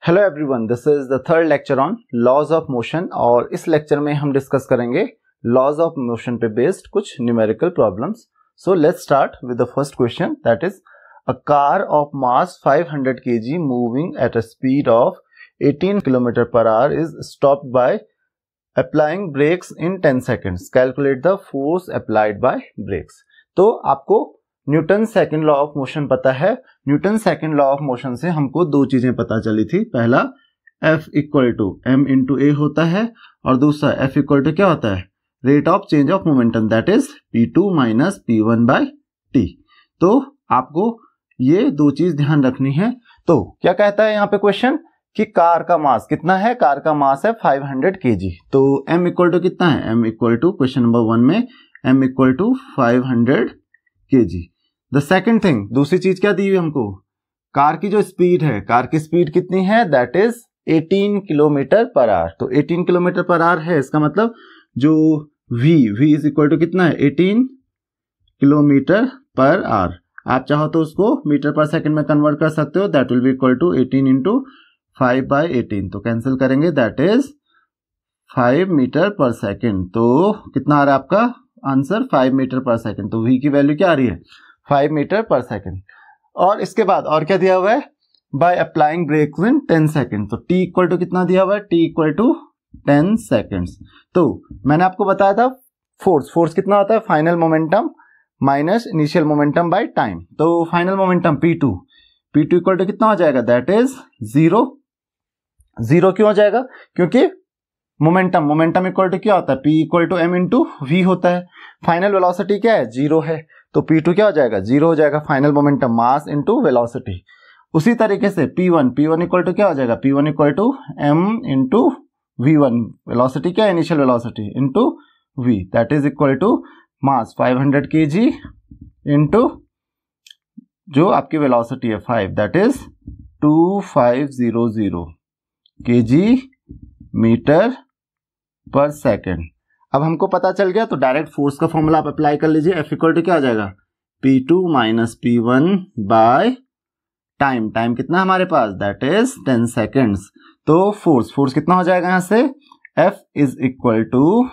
Hello everyone, this is the third lecture on laws of motion और इस lecture में हम डिस्कस करेंगे लॉज ऑफ मोशन पे बेस्ड कुछ numerical problems. So let's start with the first question, that is a car of mass 500 kg moving at a speed of 18 km per hour is stopped by applying brakes in 10 seconds. Calculate the force applied by brakes. तो आपको Newton second law of motion पता है। Newton second law of motion से हमको दो चीजें पता चली थी। पहला F equal to m into a होता है और दूसरा F इक्वल टू क्या होता है, rate of change of momentum, that is P2 minus P1 by T. तो आपको ये दो चीज ध्यान रखनी है। तो क्या कहता है यहाँ पे क्वेश्चन कि कार का मास कितना है, कार का मास है 500 kg। तो m इक्वल टू कितना है, m equal to question number 1 में m equal to 500 kg। The second thing, दूसरी चीज क्या दी हुई हमको, कार की जो स्पीड है, कार की स्पीड कितनी है, that is 18 kilometre per hour. तो 18 किलोमीटर पर आवर है, इसका मतलब जो v इज इक्वल टू कितना है, 18 किलोमीटर पर आवर। आप चाहो तो उसको मीटर पर सेकंड में कन्वर्ट कर सकते हो, that will be equal to 18 into 5 by 18। तो कैंसिल करेंगे, that is 5 meter per second. तो कितना आ रहा है आपका आंसर, 5 मीटर पर सेकेंड। तो v की वैल्यू क्या आ रही है, 5 मीटर पर सेकेंड। और इसके बाद और क्या दिया हुआ है, by applying brakes in 10 second. तो t इक्वल टू कितना दिया हुआ है, t इक्वल टू 10 सेकेंड्स। तो मैंने आपको बताया था फोर्स कितना होता है, final momentum minus initial momentum by time. तो final momentum P2 equal to कितना हो जाएगा, दैट इज 0 क्यों हो जाएगा, क्योंकि मोमेंटम इक्वल टू क्या होता है, P equal to m into v होता है। फाइनल वेलोसिटी क्या है, 0 है, तो P2 क्या हो जाएगा, 0 हो जाएगा। Final momentum mass into velocity. उसी तरीके से P1 इक्वल टू क्या हो जाएगा, P1 equal to m into V1, velocity क्या है, initial velocity into V, that is equal to mass 500 kg into जो आपकी वेलोसिटी है 5, that is 2500 kg meter per second. अब हमको पता चल गया, तो डायरेक्ट फोर्स का फॉर्मूला आप अप्लाई कर लीजिए। F इक्वल टू क्या हो जाएगा, P2 minus P1 by time कितना हमारे पास, दैट इज 10 सेकेंड्स। तो फोर्स कितना हो जाएगा यहां से, F is equal to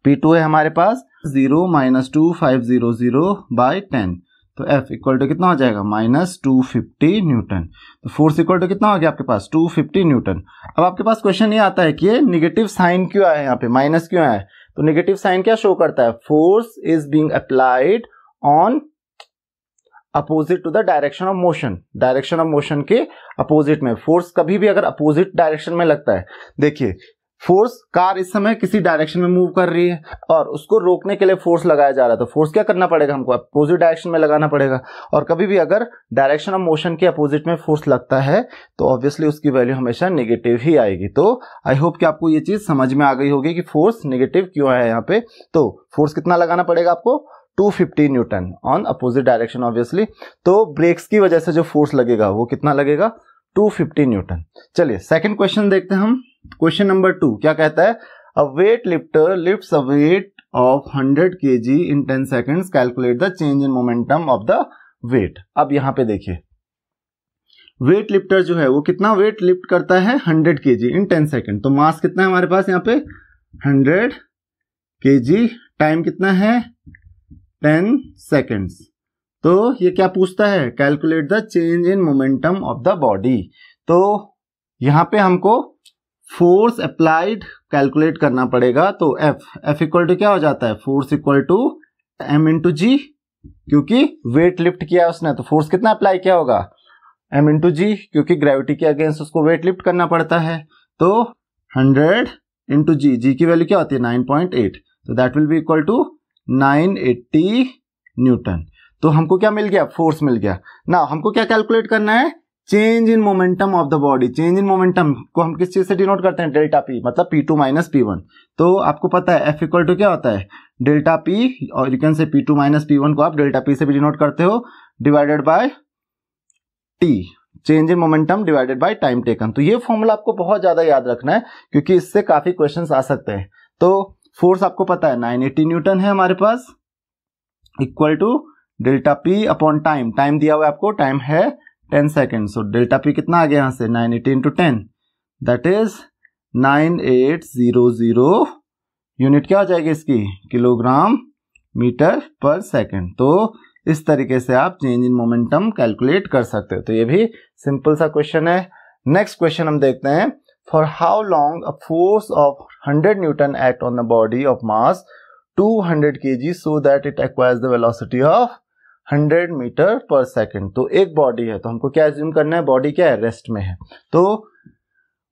P2 है हमारे पास 0 माइनस 2500 बाय 10। तो F इक्वल टू कितना हो जाएगा, माइनस 250 न्यूटन। तो फोर्स इक्वल टू कितना हो गया आपके पास, 250 न्यूटन। अब आपके पास क्वेश्चन ये आता है कि ये निगेटिव साइन क्यों आया है, यहाँ पे माइनस क्यों आया है। तो निगेटिव साइन क्या शो करता है, force is being applied on opposite to the direction of motion. Direction of motion के अपोजिट में फोर्स कभी भी अगर अपोजिट डायरेक्शन में लगता है, देखिए फोर्स, कार इस समय किसी डायरेक्शन में मूव कर रही है और उसको रोकने के लिए फोर्स लगाया जा रहा है, तो फोर्स क्या करना पड़ेगा हमको, अपोजिट डायरेक्शन में लगाना पड़ेगा। और कभी भी अगर डायरेक्शन ऑफ मोशन के अपोजिट में फोर्स लगता है तो ऑब्वियसली उसकी वैल्यू हमेशा नेगेटिव ही आएगी। तो आई होप कि आपको ये चीज समझ में आ गई होगी कि फोर्स नेगेटिव क्यों है यहाँ पे। तो फोर्स कितना लगाना पड़ेगा आपको, 250 Newton on opposite direction obviously. तो ब्रेक्स की वजह से जो फोर्स लगेगा वो कितना लगेगा, 250 न्यूटन। चलिए सेकंड क्वेश्चन देखते हैं हम। क्वेश्चन नंबर 2 क्या कहता है, a weight lifter lifts a weight of 100 kg in 10 seconds, calculate the change in momentum of the weight. अब यहां पे देखिए, वेट लिफ्टर जो है वो कितना वेट लिफ्ट करता है, 100 kg इन 10 सेकेंड। तो मास कितना है हमारे पास यहाँ पे, 100 kg, टाइम कितना है, 10 सेकेंड्स। तो ये क्या पूछता है, calculate the change in momentum of the body. तो यहां पे हमको फोर्स अप्लाइड कैलकुलेट करना पड़ेगा। तो F इक्वल टू क्या हो जाता है, force equal to m into g, क्योंकि वेट लिफ्ट किया उसने तो फोर्स कितना अप्लाई किया होगा, m इंटू जी, क्योंकि ग्रेविटी के अगेंस्ट उसको वेट लिफ्ट करना पड़ता है। तो 100 इंटू जी की वैल्यू क्या होती है, 9.8। तो that will be equal to 980 newton. तो हमको क्या मिल गया, फोर्स मिल गया ना। हमको क्या कैलकुलेट करना है, change in momentum of the body. Change in momentum को हम किस चीज से डिनोट करते हैं, डेल्टा पी, मतलब P2 माइनस P1। तो आपको पता है F इक्वल टू क्या होता है, डेल्टा पी, और यू कैन से P2 माइनस P1 को आप डेल्टा पी से भी डिनोट करते हो, divided by T, change in momentum divided by time taken. तो ये फॉर्मूला आपको बहुत ज्यादा याद रखना है क्योंकि इससे काफी क्वेश्चंस आ सकते हैं। तो फोर्स आपको पता है 980 न्यूटन है हमारे पास, equal to delta p upon time दिया हुआ है आपको, टाइम है 10 सेकेंड, सो डेल्टा पी कितना आ गया यहाँ से 980 इंटू 10 दैट इज 9800 यूनिट क्या हो जाएगी इसकी, किलोग्राम मीटर पर सेकेंड। तो इस तरीके से आप चेंज इन मोमेंटम कैलकुलेट कर सकते हो। तो ये भी सिंपल सा क्वेश्चन है। नेक्स्ट क्वेश्चन हम देखते हैं, for how long a force of 100 newton act on the body of mass 200 kg so that it acquires the velocity of 100 metre per second. तो एक बॉडी है, तो हमको क्या एज्यूम करना है, बॉडी क्या है, रेस्ट में है, तो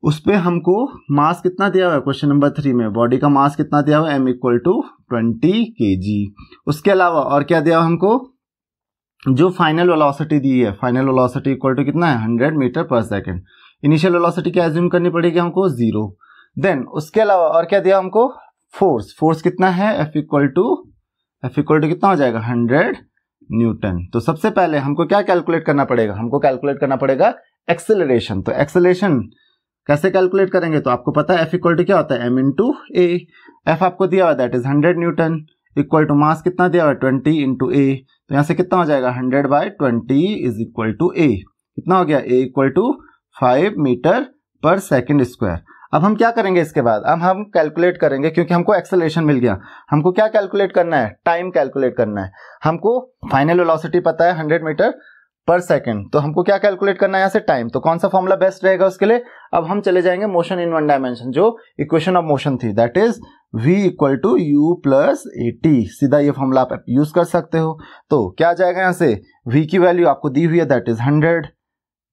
उस पे हमको मास कितना दिया हुआ है क्वेश्चन नंबर 3 में, बॉडी का मास कितना दिया हुआ है, m इक्वल टू 20 kg। उसके अलावा और क्या दिया हुआ हमको, जो फाइनल वेलोसिटी दी है, फाइनल वेलोसिटी इक्वल टू कितना है 100 metre per second. Initial velocity क्या एज्यूम करनी पड़ेगी हमको, 0। देन उसके अलावा और क्या दिया हमको, फोर्स, फोर्स कितना है F इक्वल टू कितना हो जाएगा 100 न्यूटन। तो सबसे पहले हमको क्या कैलकुलेट करना पड़ेगा, हमको कैलकुलेट करना पड़ेगा एक्सेलरेशन। तो एक्सेलरेशन कैसे कैलकुलेट करेंगे, तो आपको पता है F इक्वल टू क्या होता है m इंटू ए। एफ आपको दिया हुआ that is 100 newton equal to mass कितना दिया हुआ है 20 इंटू ए। तो यहाँ से कितना हो जाएगा 100/20 इज इक्वल टू ए, कितना हो गया a equal to 5 meter per second square. अब हम क्या करेंगे इसके बाद, अब हम कैलकुलेट करेंगे, क्योंकि हमको एक्सेलरेशन मिल गया, हमको क्या कैलकुलेट करना है, टाइम कैलकुलेट करना है। हमको फाइनल वेलोसिटी पता है 100 मीटर पर सेकेंड, तो हमको क्या कैलकुलेट करना है यहाँ से, टाइम। तो कौन सा फॉर्मूला बेस्ट रहेगा उसके लिए, अब हम चले जाएंगे मोशन इन वन डायमेंशन, जो इक्वेशन ऑफ मोशन थी, that is v equal to u plus a t. सीधा ये फॉर्मूला आप यूज कर सकते हो। तो क्या आ जाएगा यहाँ से, v की वैल्यू आपको दी हुई है that is 100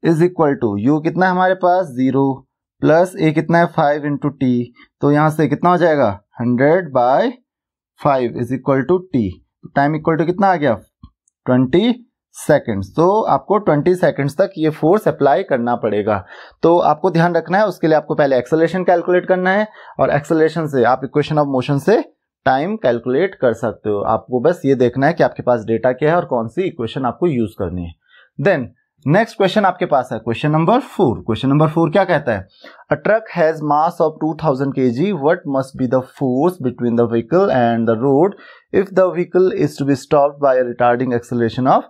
is equal to u कितना है हमारे पास 0 प्लस ए कितना है 5 इंटू टी। तो यहां से कितना हो जाएगा 100/5 is equal to t. Time equal to कितना आ गया 20 सेकेंड्स। तो आपको 20 सेकेंड्स तक ये फोर्स अप्लाई करना पड़ेगा। तो आपको ध्यान रखना है, उसके लिए आपको पहले एक्सेलरेशन कैलकुलेट करना है, और एक्सेलरेशन से आप इक्वेशन ऑफ मोशन से टाइम कैलकुलेट कर सकते हो। आपको बस ये देखना है कि आपके पास डेटा क्या है और कौन सी इक्वेशन आपको यूज करनी है। देन नेक्स्ट क्वेश्चन आपके पास है क्वेश्चन नंबर 4। क्वेश्चन नंबर 4 क्या कहता है, a truck has mass of 2000 kg, what must be the force between the vehicle and the road if the vehicle is to be stopped by a retarding acceleration of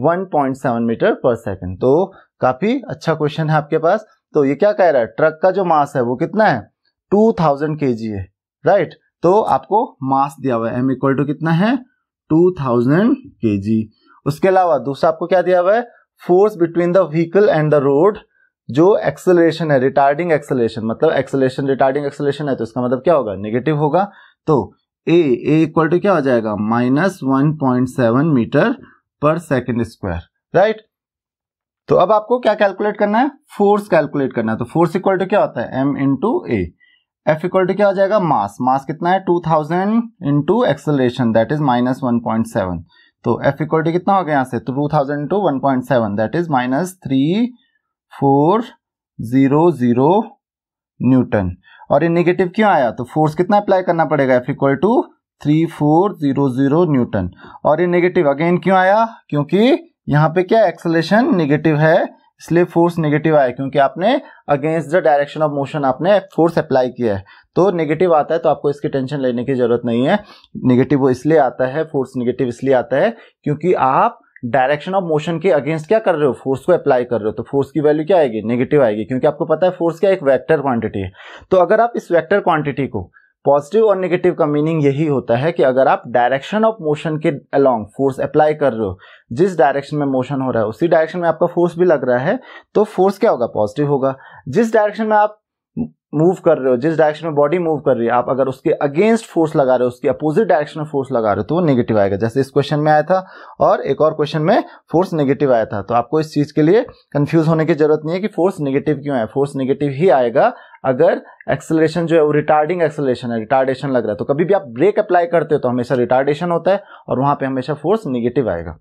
1.7 metre per second. तो काफी अच्छा question है आपके पास। तो ये क्या कह रहा है, ट्रक का जो मास है वो कितना है 2000 kg है, राइट। तो आपको मास दिया हुआ है m इक्वल टू कितना है 2000 kg। उसके अलावा दूसरा आपको क्या दिया हुआ है, force between the vehicle and the road, जो एक्सेलरेशन है रिटार्डिंग एक्सेलरेशन, मतलब एक्सेलरेशन रिटार्डिंग एक्सेलरेशन है तो इसका मतलब क्या होगा, नेगेटिव होगा। तो a इक्वल टू क्या हो जाएगा -1.7 metre per second square, right. तो अब आपको क्या कैलकुलेट करना है, फोर्स कैलकुलेट करना है। तो फोर्स इक्वल टू क्या होता है m into a. F equal to क्या हो जाएगा, मास, मास कितना है 2000 इंटू एक्सेलरेशन दैट इज -1.7। तो F इक्वल टू कितना हो गया यहाँ से, तो 2000 इंटू 1.7 दैट इज -3400 न्यूटन। और ये नेगेटिव क्यों आया, तो फोर्स कितना अप्लाई करना पड़ेगा, F इक्वल टू 3400 न्यूटन। और ये नेगेटिव अगेन क्यों आया, क्योंकि यहाँ पे क्या एक्सेलरेशन नेगेटिव है, इसलिए फोर्स नेगेटिव आया, क्योंकि आपने against the direction of motion आपने फोर्स अप्लाई किया है। तो नेगेटिव आता है तो आपको इसकी टेंशन लेने की जरूरत नहीं है। नेगेटिव वो इसलिए आता है, फोर्स नेगेटिव इसलिए आता है क्योंकि आप डायरेक्शन ऑफ मोशन के अगेंस्ट क्या कर रहे हो, फोर्स को अप्लाई कर रहे हो। तो फोर्स की वैल्यू क्या आएगी, नेगेटिव आएगी, क्योंकि आपको पता है फोर्स क्या एक वेक्टर क्वांटिटी है। तो अगर आप इस वेक्टर क्वांटिटी को, पॉजिटिव और नेगेटिव का मीनिंग यही होता है कि अगर आप डायरेक्शन ऑफ मोशन के अलोंग फोर्स अप्लाई कर रहे हो, जिस डायरेक्शन में मोशन हो रहा है उसी डायरेक्शन में आपका फोर्स भी लग रहा है, तो फोर्स क्या होगा, पॉजिटिव होगा। जिस डायरेक्शन में आप मूव कर रहे हो, जिस डायरेक्शन में बॉडी मूव कर रही है, आप अगर उसके अगेंस्ट फोर्स लगा रहे हो, उसकी अपोजिट डायरेक्शन में फोर्स लगा रहे हो, तो वो नेगेटिव आएगा। जैसे इस क्वेश्चन में आया था और एक और क्वेश्चन में फोर्स नेगेटिव आया था। तो आपको इस चीज के लिए कंफ्यूज होने की जरूरत नहीं है कि फोर्स नेगेटिव क्यों है। फोर्स नेगेटिव ही आएगा अगर एक्सेलरेशन जो है वो रिटार्डिंग एक्सेलरेशन है, रिटार्डेशन लग रहा है। तो कभी भी आप ब्रेक अप्लाई करते हो तो हमेशा रिटार्डेशन होता है और वहां पे हमेशा फोर्स नेगेटिव आएगा।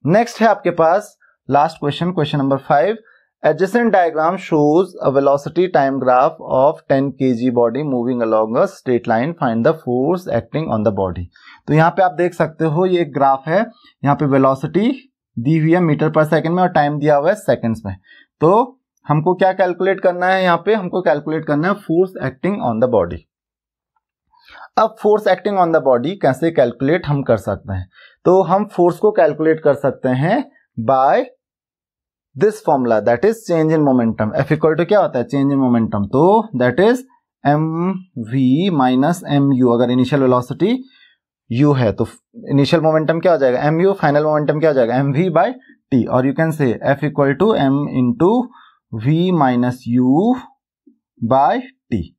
नेक्स्ट है आपके पास last question, question number 5। Adjacent diagram shows a velocity time graph of 10 kg body moving along a straight line. Find the force acting on the body. तो यहाँ पे आप देख सकते हो ये एक ग्राफ है, यहाँ पे वेलोसिटी दी हुई है मीटर पर सेकंड में और टाइम दिया हुआ है सेकंड्स में। तो हमको क्या कैलकुलेट करना है, यहाँ पे हमको कैलकुलेट करना है force acting on the body. अब force acting on the body कैसे कैलकुलेट हम कर सकते हैं, तो हम फोर्स को कैलकुलेट कर सकते हैं by this formula that is change in momentum, F equal to क्या होता है चेंज इन मोमेंटम, तो that is m v minus m u. अगर इनिशियल वेलोसिटी यू है तो इनिशियल मोमेंटम क्या हो जाएगा एम यू, फाइनल मोमेंटम क्या हो जाएगा एम वी बाई टी, और you can say F equal to m into v minus u by t.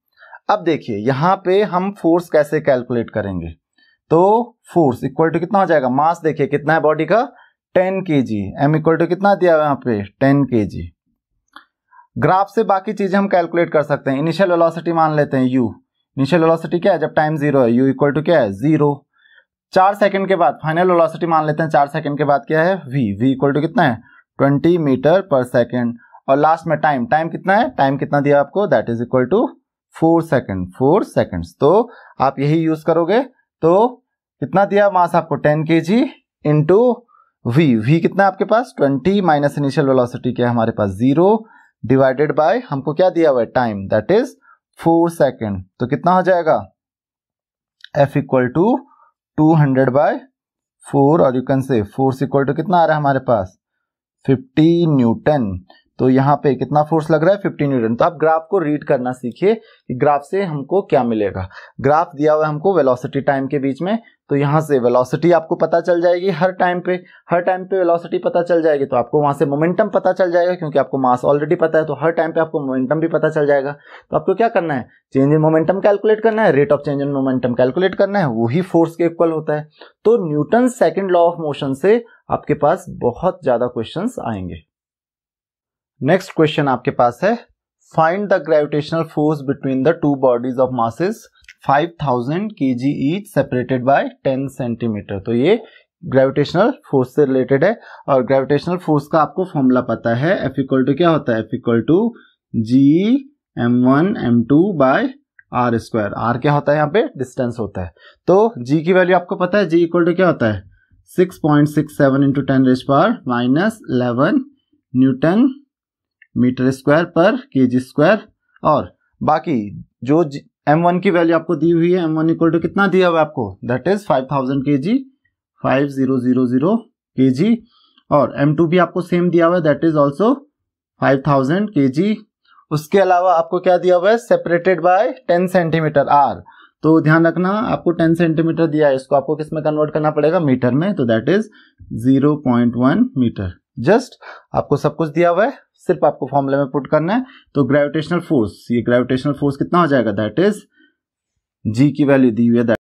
अब देखिए यहां पे हम फोर्स कैसे कैलकुलेट करेंगे, तो फोर्स इक्वल टू कितना हो जाएगा, मास देखिए कितना है बॉडी का 10 kg, एम इक्वल टू कितना दिया हुआ है यहाँ पे 10 kg। ग्राफ से बाकी चीजें हम कैलकुलेट कर सकते हैं। इनिशियल वेलोसिटी मान लेते हैं u, इनिशियल वेलोसिटी क्या है जब टाइम 0 है, u इक्वल टू क्या है 0। 4 सेकंड के बाद फाइनल वेलोसिटी मान लेते हैं, 4 सेकंड के बाद क्या है v इक्वल टू कितना है 20 मीटर पर सेकंड, और लास्ट में टाइम कितना है, टाइम कितना दिया आपको that is equal to 4 seconds. तो आप यही यूज करोगे, तो कितना दिया मास आपको 10 kg इंटू v कितना है आपके पास 20 माइनस इनिशियल वेलोसिटी क्या है हमारे पास 0 डिवाइडेड बाय हमको क्या दिया हुआ है टाइम दैट इज 4 सेकंड, तो कितना हो जाएगा f इक्वल टू 200 बाय 4, और you can say force equal to कितना आ रहा है हमारे पास 50 न्यूटन। तो यहाँ पे कितना फोर्स लग रहा है 50 न्यूटन। तो आप ग्राफ को रीड करना सीखिए कि ग्राफ से हमको क्या मिलेगा। ग्राफ दिया हुआ है हमको वेलोसिटी टाइम के बीच में, तो यहाँ से वेलोसिटी आपको पता चल जाएगी हर टाइम पे वेलोसिटी पता चल जाएगी, तो आपको वहां से मोमेंटम पता चल जाएगा, क्योंकि आपको मास ऑलरेडी पता है, तो हर टाइम पे आपको मोमेंटम भी पता चल जाएगा। तो आपको क्या करना है चेंज इन मोमेंटम कैलकुलेट करना है, rate of change in momentum calculate करना है, वही फोर्स के इक्वल होता है। तो Newton second law of motion से आपके पास बहुत ज्यादा क्वेश्चन आएंगे। नेक्स्ट क्वेश्चन आपके पास है find the gravitational force between the two bodies of masses 5000 kg each separated by 10 centimetre. तो ये ग्रेविटेशनल फोर्स से रिलेटेड है, और ग्रेविटेशनल फोर्स का आपको फॉर्मूला पता है, एफ इक्वल टू क्या होता है F equal to G m1 m2 by r square. R क्या होता है यहाँ पे डिस्टेंस होता है, तो जी की वैल्यू आपको पता है, जी इक्वल टू क्या होता है 6.67 इंटू 10⁻⁻11 न्यूटन मीटर स्क्वायर पर केजी स्क्वायर। और बाकी जो m1 की वैल्यू आपको दी हुई है, m1 इक्वल टू कितना दिया हुआ है आपको दैट इज 5000 kg 5000 kg, और m2 भी आपको सेम दिया हुआ है दैट इज ऑल्सो 5000 kg। उसके अलावा आपको क्या दिया हुआ है सेपरेटेड बाय 10 सेंटीमीटर आर, तो ध्यान रखना आपको 10 सेंटीमीटर दिया है, इसको आपको किस में कन्वर्ट करना पड़ेगा मीटर में, तो दैट इज 0.1 मीटर। जस्ट आपको सब कुछ दिया हुआ है, सिर्फ आपको फॉर्मूले में पुट करना है। तो ग्रेविटेशनल फोर्स, ये ग्रेविटेशनल फोर्स कितना हो जाएगा दैट इज जी की वैल्यू दी हुई है दैट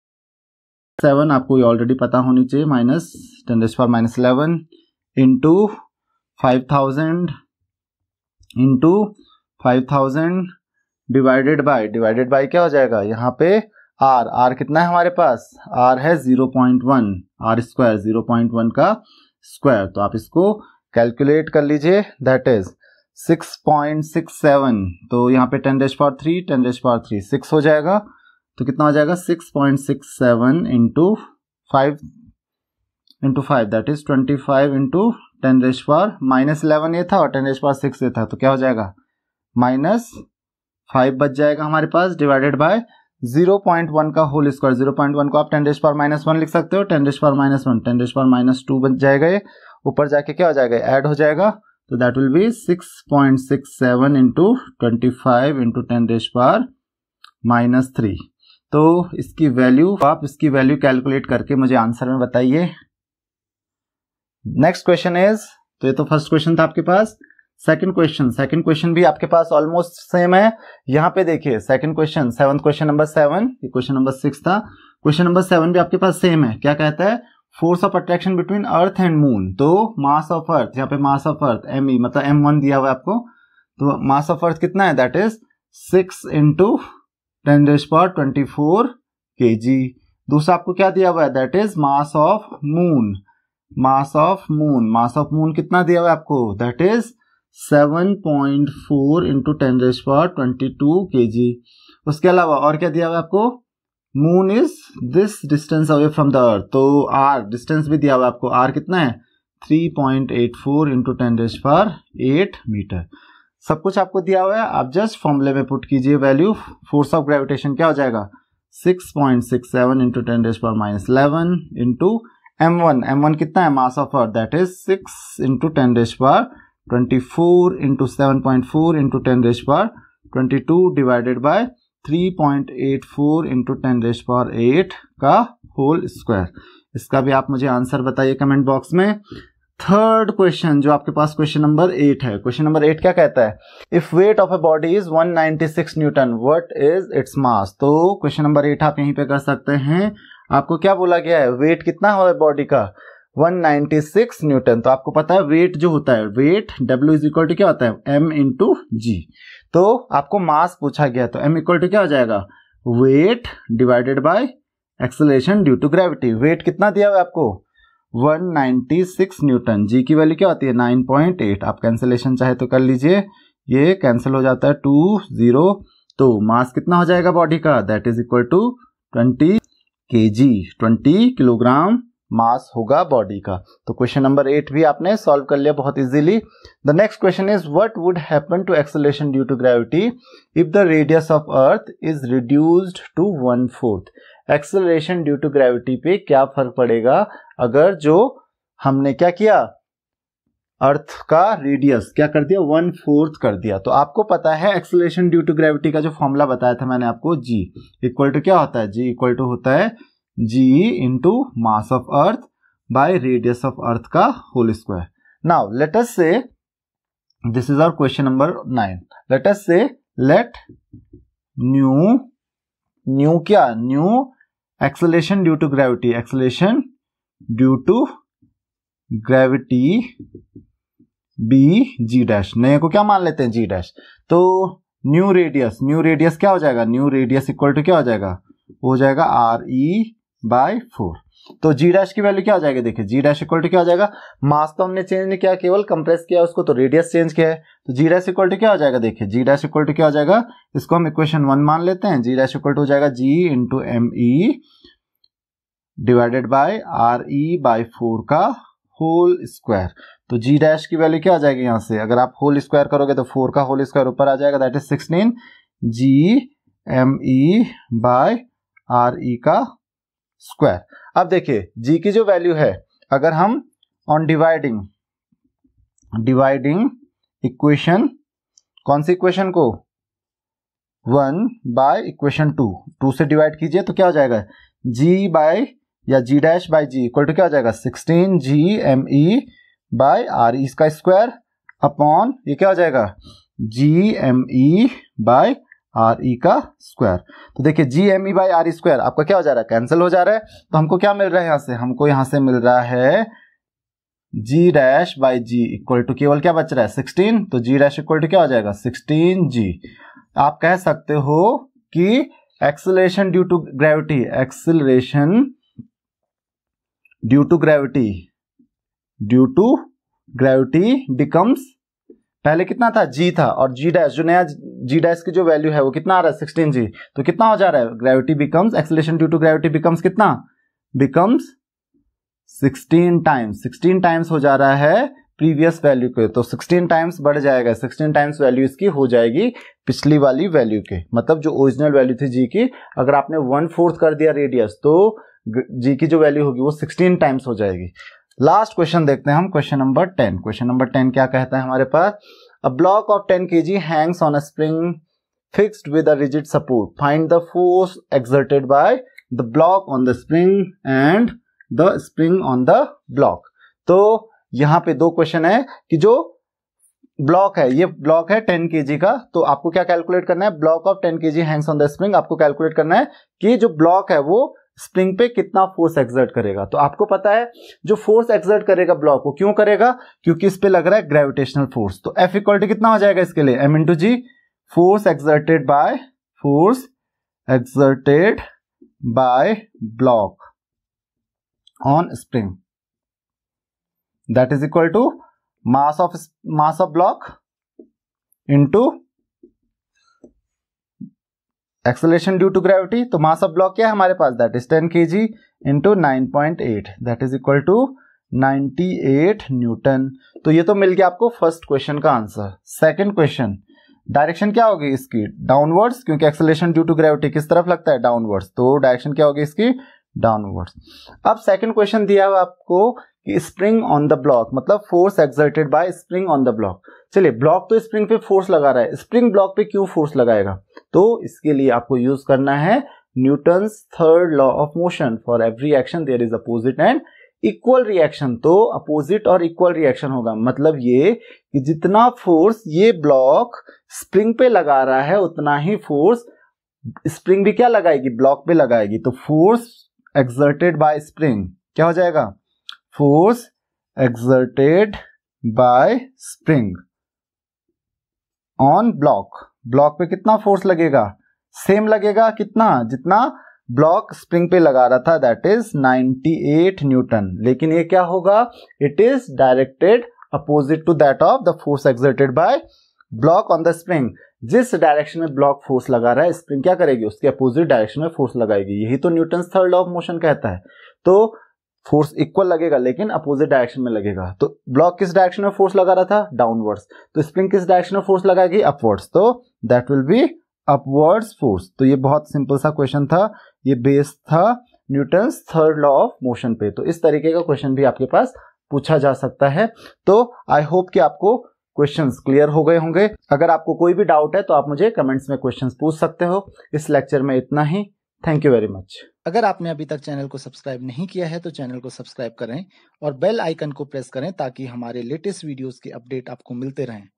7, आपको ये ऑलरेडी पता होनी चाहिए, माइनस 10⁻11 इंटू 5000 डिवाइडेड बाय क्या हो जाएगा यहाँ पे आर कितना है हमारे पास, आर है 0.1, आर स्क्वायर 0.1 का स्क्वायर। तो आप इसको कैलकुलेट कर लीजिए दैट इज 6.67, तो यहाँ पे 10⁻³ 6 हो जाएगा, तो कितना हो जाएगा 6.67 इंटू 5 दैट इज 25 इंटू 10⁻11 ये था और 10⁻6 ये था, तो क्या हो जाएगा -5 बच जाएगा हमारे पास, डिवाइडेड बाय 0.1 का होल स्क्वायर। 0.1 को आप 10⁻1 लिख सकते हो, 10⁻1 10⁻2 बच जाएगा, ये ऊपर जाके क्या हो जाएगा ऐड हो जाएगा, तो that will B 6.67 into 25 into 10⁻³ तो इसकी वैल्यू, आप इसकी वैल्यू कैलकुलेट करके मुझे आंसर में बताइए। नेक्स्ट क्वेश्चन इज, तो ये तो फर्स्ट क्वेश्चन था आपके पास। सेकंड क्वेश्चन भी आपके पास ऑलमोस्ट सेम है। यहाँ पे देखिए second question, seventh question number 7, ये क्वेश्चन नंबर 6 था। क्वेश्चन नंबर 7 भी आपके पास सेम है। क्या कहता है, force of attraction between earth and moon. तो मास ऑफ अर्थ, यहाँ पे मास ऑफ अर्थ m मतलब m1 दिया हुआ है आपको, तो मास ऑफ अर्थ कितना है, दैट इज 6 इंटू 10⁻24 kg। दूसरा आपको क्या दिया हुआ है, that is mass of moon कितना दिया हुआ है आपको, दैट इज 7.4 इंटू 10⁻22 kg। उसके अलावा और क्या दिया हुआ है आपको, moon is this distance away from the earth, तो आर डिस्टेंस भी दिया हुआ है आपको, आर कितना है 3.84 इंटू 10⁸ मीटर। सब कुछ आपको दिया हुआ है, आप जस्ट फॉर्मूले में पुट कीजिए वैल्यू। फोर्स ऑफ ग्रेविटेशन क्या हो जाएगा 6.67 इंटू 10⁻11 इंटू m1 कितना है मास of earth, that is 6 into 10⁻22 24 into 7.4 into 10⁻22 divided by 3.84 into 10⁸8 का होल स्क्वायर। इसका भी आप मुझे आंसर बताइए कमेंट बॉक्स में। थर्ड क्वेश्चन जो आपके पास क्वेश्चन नंबर 8 है, क्वेश्चन नंबर 8 क्या कहता है, if weight of a body is 196 Newton what is its mass. तो क्वेश्चन नंबर 8 आप यहीं पे कर सकते हैं। आपको क्या बोला गया है, वेट कितना हो बॉडी का, 196 न्यूटन। तो आपको पता है वेट जो होता है, weight W is equal to क्या होता है, m इंटू जी। तो आपको मास पूछा गया तो m इक्वल टू क्या हो जाएगा, weight divided by acceleration due to gravity. Weight कितना दिया हुआ है आपको, 196 न्यूटन। जी की वैल्यू क्या होती है, 9.8। आप कैंसिलेशन चाहे तो कर लीजिए, ये कैंसिल हो जाता है 2 0। तो मास कितना हो जाएगा बॉडी का, that is equal to 20 kg, 20 kilogram mass होगा बॉडी का। तो क्वेश्चन नंबर 8 भी आपने सॉल्व कर लिया बहुत easily. The next question is what would happen to acceleration due to gravity if the radius of earth is reduced to 1/4। Acceleration due to gravity पे क्या फर्क पड़ेगा अगर जो हमने क्या किया, अर्थ का रेडियस क्या कर दिया, 1/4 कर दिया। तो आपको पता है एक्सेलरेशन ड्यू टू ग्रेविटी का जो फॉर्मूला बताया था मैंने आपको, G इक्वल टू क्या होता है, G इक्वल टू होता है G into mass of earth by radius of earth का whole square. Now let us say, this is our question number 9। Let us say let new क्या, new acceleration due to gravity, acceleration due to gravity be G dash, नए को क्या मान लेते हैं G dash. तो new radius क्या हो जाएगा, न्यू रेडियस इक्वल टू क्या हो जाएगा, हो जाएगा RE/4। तो G डैश की वैल्यू क्या हो जाएगी, देखिए G डैश इक्वल टू क्या हो जाएगा, मास तो हमने चेंज नहीं किया, केवल कंप्रेस किया उसको, तो रेडियस चेंज किया है। तो G डैश इक्वल टू क्या हो जाएगा, देखिए G डैश इक्वल टू क्या हो जाएगा, इसको हम इक्वेशन 1 मान लेते हैं। G डैश इक्वल टू हो जाएगा G into ME divided by RE/4 का होल स्क्वायर। तो G डैश की वैल्यू क्या आ जाएगी, यहां से अगर आप होल स्क्वायर करोगे तो 4 का होल स्क्वायर ऊपर आ जाएगा, दैट इज 16 GME/RE का स्क्वायर। अब देखिए G की जो वैल्यू है, अगर हम ऑन डिवाइडिंग इक्वेशन, कौन सी इक्वेशन को, 1 बाय इक्वेशन 2 से डिवाइड कीजिए तो क्या हो जाएगा, G dash by G equal to क्या हो जाएगा, 16 GME/RE इसका स्क्वायर अपॉन ये क्या हो जाएगा, GME/RE का स्क्वायर। तो देखिए GME/RE स्क्वायर आपका क्या हो जा रहा है, कैंसिल हो जा रहा है। तो हमको क्या मिल रहा है, यहां से हमको यहां से मिल रहा है G dash by G equal to केवल क्या बच रहा है, 16। तो G डैश इक्वल टू क्या हो जाएगा, 16G। आप कह सकते हो कि acceleration due to gravity, acceleration due to gravity becomes, पहले कितना था, G था, और G डैश जो नया G डैश की जो वैल्यू है वो कितना आ रहा है, 16G। तो कितना हो जा रहा है, gravity becomes, acceleration due to gravity becomes कितना, बिकम्स 16 टाइम्स हो जा रहा है प्रीवियस वैल्यू के। तो 16 टाइम्स बढ़ जाएगा, 16 टाइम्स वैल्यू इसकी हो जाएगी पिछली वाली वैल्यू के, मतलब जो ओरिजिनल वैल्यू थी G की, अगर आपने 1/4 कर दिया रेडियस तो G की जो वैल्यू होगी वो 16 टाइम्स हो जाएगी। लास्ट क्वेश्चन देखते हैं हम, क्वेश्चन नंबर 10। क्वेश्चन नंबर 10 क्या कहता है हमारे पास, a block of 10 kg hangs on a spring fixed with a rigid support, find the force exerted by the block on the spring and the spring on the block. तो यहां पे दो question है कि जो ब्लॉक है, ये block है 10 kg का, तो आपको क्या कैलकुलेट करना है, block of 10 kg hangs on the spring, आपको कैलकुलेट करना है कि जो ब्लॉक है वो स्प्रिंग पे कितना फोर्स एक्सर्ट करेगा। तो आपको पता है जो फोर्स एक्सर्ट करेगा ब्लॉक को, क्यों करेगा, क्योंकि इस पे लग रहा है ग्रेविटेशनल फोर्स। तो F इक्वल टू कितना हो जाएगा इसके लिए, M into G, force exerted by block on spring, that is equal to mass of block into acceleration due to gravity. तो मास ऑफ ब्लॉक क्या है हमारे पास, that is 10 kg into 9.8, that is equal to 98 newton. तो ये तो मिल गया आपको फर्स्ट क्वेश्चन का आंसर। सेकंड क्वेश्चन, डायरेक्शन क्या होगी इसकी, डाउनवर्ड्स, क्योंकि एक्सेलरेशन ड्यू टू ग्रेविटी किस तरफ लगता है, डाउनवर्ड्स, तो डायरेक्शन क्या होगी इसकी, डाउनवर्ड्स। अब सेकंड क्वेश्चन दिया हुआ आपको कि स्प्रिंग ऑन द ब्लॉक, मतलब force exerted bye spring on the block. चलिए, ब्लॉक तो स्प्रिंग पे फोर्स लगा रहा है, स्प्रिंग ब्लॉक पे क्यों फोर्स लगाएगा? तो इसके लिए आपको यूज करना है Newton's third law of motion. For every action there is opposite and equal reaction. तो अपोजिट और इक्वल रिएक्शन होगा, मतलब ये कि जितना फोर्स ये ब्लॉक स्प्रिंग पे लगा रहा है उतना ही फोर्स स्प्रिंग भी क्या लगाएगी, ब्लॉक पे लगाएगी। तो फोर्स एक्सर्टेड बाय स्प्रिंग क्या हो जाएगा, force exerted bye spring on block. Block पे कितना फोर्स लगेगा, सेम लगेगा, कितना, जितना ब्लॉक स्प्रिंग पे लगा रहा था, दैट इज 98 न्यूटन। लेकिन ये क्या होगा, it is directed opposite to that of the force exerted by block on the spring. जिस डायरेक्शन में ब्लॉक फोर्स लगा रहा है, स्प्रिंग क्या करेगी, उसके अपोजिट डायरेक्शन में फोर्स लगाएगी। यही तो Newton's third law of motion कहता है। तो फोर्स इक्वल लगेगा लेकिन अपोजिट डायरेक्शन में लगेगा। तो ब्लॉक किस डायरेक्शन में फोर्स लगा रहा था, डाउनवर्ड्स, तो स्प्रिंग किस डायरेक्शन में फोर्स लगाएगी, अपवर्ड्स, तो that will B upwards force. तो ये बहुत सिंपल सा क्वेश्चन था, ये बेस्ड था Newton's third law of motion पे। तो इस तरीके का क्वेश्चन भी आपके पास पूछा जा सकता है। तो आई होप कि आपको क्वेश्चंस क्लियर हो गए होंगे। अगर आपको कोई भी डाउट है तो आप मुझे कमेंट्स में क्वेश्चंस पूछ सकते हो। इस लेक्चर में इतना ही। Thank you very much. अगर आपने अभी तक चैनल को सब्सक्राइब नहीं किया है तो चैनल को सब्सक्राइब करें और बेल आइकन को प्रेस करें ताकि हमारे लेटेस्ट वीडियोस के अपडेट आपको मिलते रहें।